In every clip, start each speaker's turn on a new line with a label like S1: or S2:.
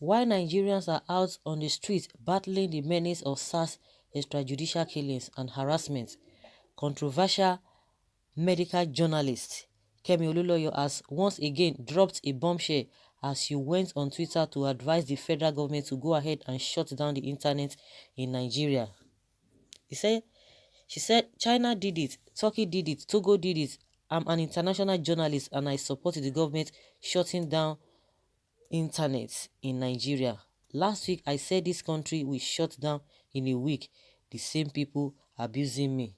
S1: While Nigerians are out on the streets battling the menace of SARS extrajudicial killings and harassment, controversial medical journalist Kemi Olunloyo has once again dropped a bombshell as she went on Twitter to advise the federal government to go ahead and shut down the internet in Nigeria. She said, China did it, Turkey did it, Togo did it. I'm an international journalist and I support the government shutting down internet in Nigeria. Last week, I said this country will shut down in a week. The same people abusing me.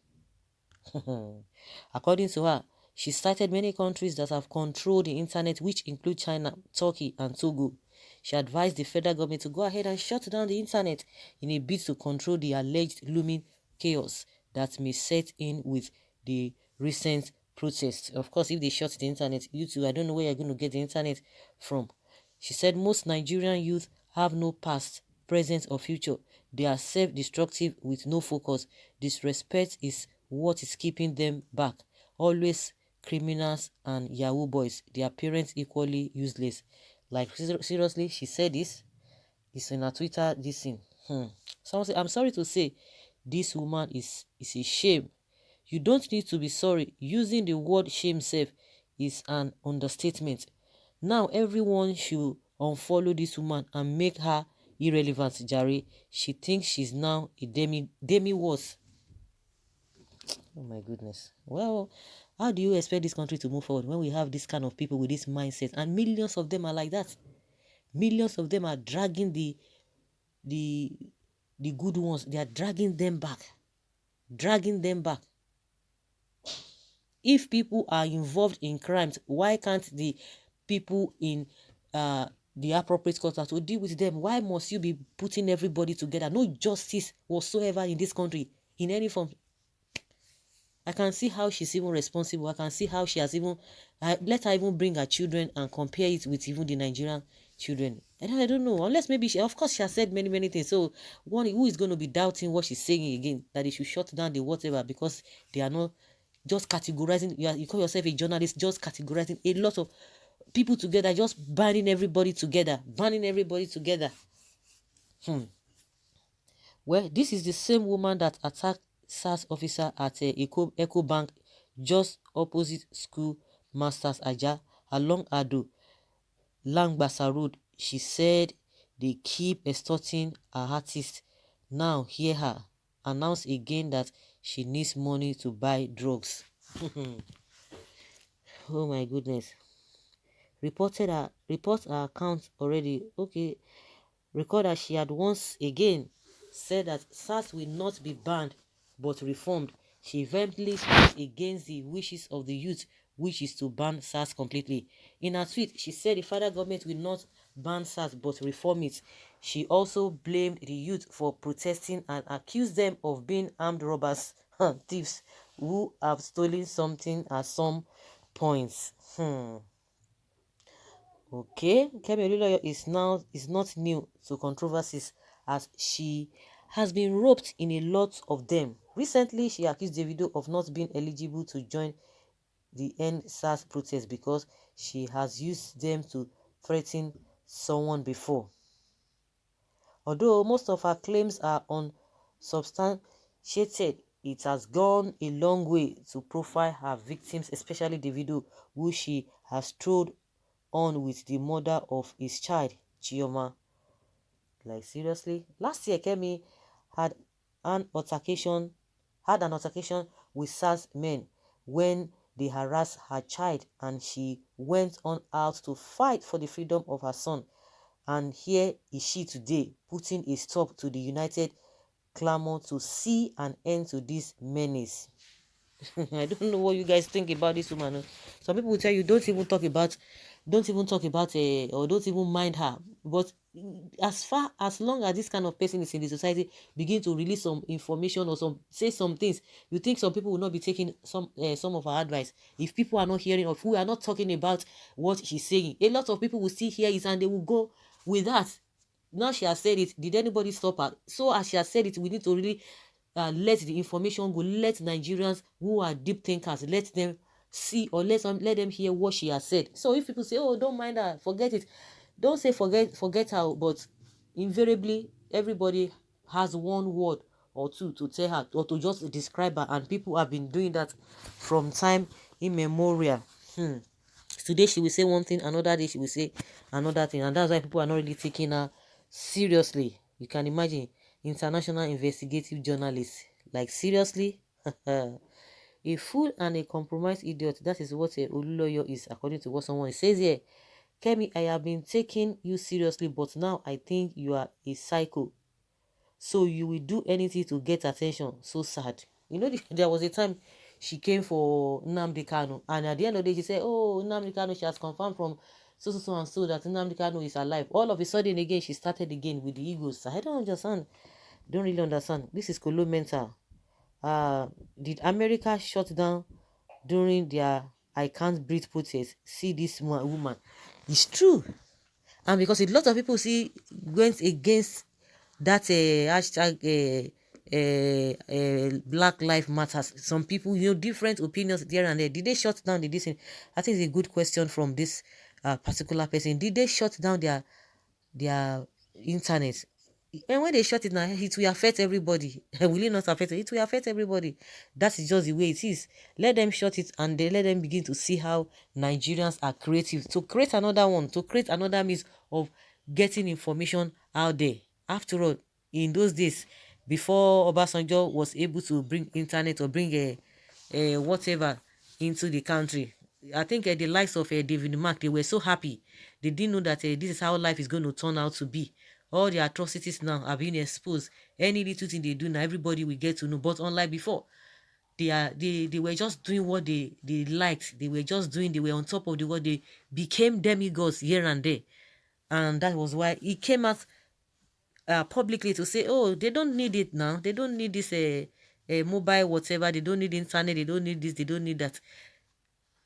S1: According to her, she cited many countries that have controlled the internet, which include China, Turkey, and Togo. She advised the federal government to go ahead and shut down the internet in a bid to control the alleged looming chaos that may set in with the recent protests. Of course, if they shut the internet, you too, I don't know where you're going to get the internet from. She said most Nigerian youth have no past, present, or future. They are self-destructive with no focus. Disrespect is what is keeping them back. Always criminals and Yahoo boys. Their parents equally useless. Like, seriously, she said this. It's in her Twitter, this thing. Someone said, I'm sorry to say, this woman is a shame. You don't need to be sorry. Using the word shame self is an understatement. Now everyone should unfollow this woman and make her irrelevant, Jare. She thinks she's now a demi-worse. Oh my goodness. Well, how do you expect this country to move forward when we have this kind of people with this mindset? And millions of them are like that. Millions of them are dragging the good ones. They are dragging them back. Dragging them back. If people are involved in crimes, why can't the people in the appropriate quarter to deal with them? Why must you be putting everybody together? No justice whatsoever in this country in any form. I can see how she's even responsible. I can see how she has even let her even bring her children and compare it with even the Nigerian children. I don't know. Unless maybe of course she has said many things. So one who is going to be doubting what she's saying again, that they should shut down the whatever because they are not just categorizing. You call yourself a journalist, just categorizing a lot of people together, just banning everybody together. Well, this is the same woman that attacked SARS officer at Eco Bank just opposite School Masters Aja along Ado Langbasa Road. She said they keep extorting her artist. Now hear her announce again that she needs money to buy drugs. Oh my goodness. Report her account already. Okay. Record that she had once again said that SARS will not be banned but reformed. She eventually spoke against the wishes of the youth, which is to ban SARS completely. In her tweet, she said the federal government will not ban SARS but reform it. She also blamed the youth for protesting and accused them of being armed robbers and thieves who have stolen something at some points. Okay, Kemi Olunloyo is not new to controversies as she has been roped in a lot of them. Recently, she accused Davido of not being eligible to join the End SARS protest because she has used them to threaten someone before. Although most of her claims are unsubstantiated, it has gone a long way to profile her victims, especially Davido, who she has trolled on with the mother of his child, Chioma. Like seriously? Last year, Kemi had an altercation with SARS men when they harassed her child, and she went on out to fight for the freedom of her son. And here is she today, putting a stop to the united clamor to see an end to this menace. I don't know what you guys think about this woman. Some people will tell you don't even talk about or don't even mind her. But as long as this kind of person is in the society, begin to release some information or say some things, you think some people will not be taking some of her advice. If people are not hearing, or if we are not talking about what she's saying, a lot of people will still hear it and they will go with that. Now she has said it. Did anybody stop her? So as she has said it, we need to really let the information go. Let Nigerians who are deep thinkers, let them see, or let them hear what she has said. So if people say, oh, don't mind her, forget it, Don't say forget her, but invariably everybody has one word or two to tell her or to just describe her, and people have been doing that from time immemorial. Today she will say one thing, another day she will say another thing, and that's why people are not really taking her seriously. You can imagine international investigative journalists, like, seriously. A fool and a compromised idiot, that is what a Oluloyo is, according to what someone says here. Kemi, I have been taking you seriously, but now I think you are a psycho. So you will do anything to get attention. So sad. You know, there was a time she came for Nnamdi Kanu, and at the end of the day, she said, "Oh, Nnamdi Kanu, she has confirmed from so and so that Nnamdi Kanu is alive." All of a sudden, again, she started again with the egos. I don't understand. Don't really understand. This is Kolo mental. Did America shut down during their "I can't breathe" protest? See this woman. It's true. And because a lot of people see went against that hashtag Black Lives Matters. Some people, different opinions there and there. Did they shut down the this? I think it's a good question from this particular person. Did they shut down their internet? And when they shut it down, it will affect everybody. Will it not affect it? It will affect everybody. That is just the way it is. Let them shut it, and they let them begin to see how Nigerians are creative to create another one, to create another means of getting information out there. After all, in those days, before Obasanjo was able to bring internet or bring a whatever into the country, I think the likes of David Mark, they were so happy. They didn't know that this is how life is going to turn out to be. All the atrocities now are being exposed. Any little thing they do now, everybody will get to know. But unlike before, they were just doing what they liked. They were just doing, they were on top of the world. They became demigods here and there. And that was why he came out publicly to say, oh, they don't need it now. They don't need this mobile whatever. They don't need internet. They don't need this. They don't need that.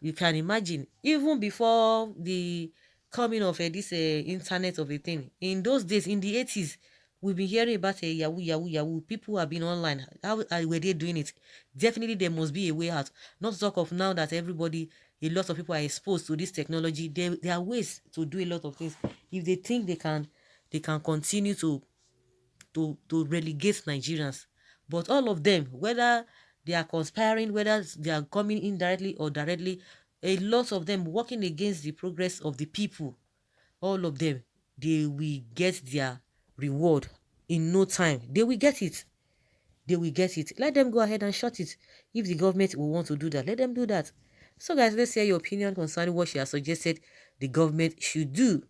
S1: You can imagine, even before the coming of this internet of a thing, in those days, in the 80s, we've been hearing about Yahoo, Yahoo, Yahoo. People have been online. How were they doing it? Definitely, there must be a way out. Not to talk of now that everybody, a lot of people are exposed to this technology. There are ways to do a lot of things. If they think they can continue to relegate Nigerians. But all of them, whether they are conspiring, whether they are coming indirectly or directly, a lot of them working against the progress of the people, all of them, they will get their reward in no time. They will get it. They will get it. Let them go ahead and shut it. If the government will want to do that, let them do that. So guys, let's hear your opinion concerning what she has suggested the government should do.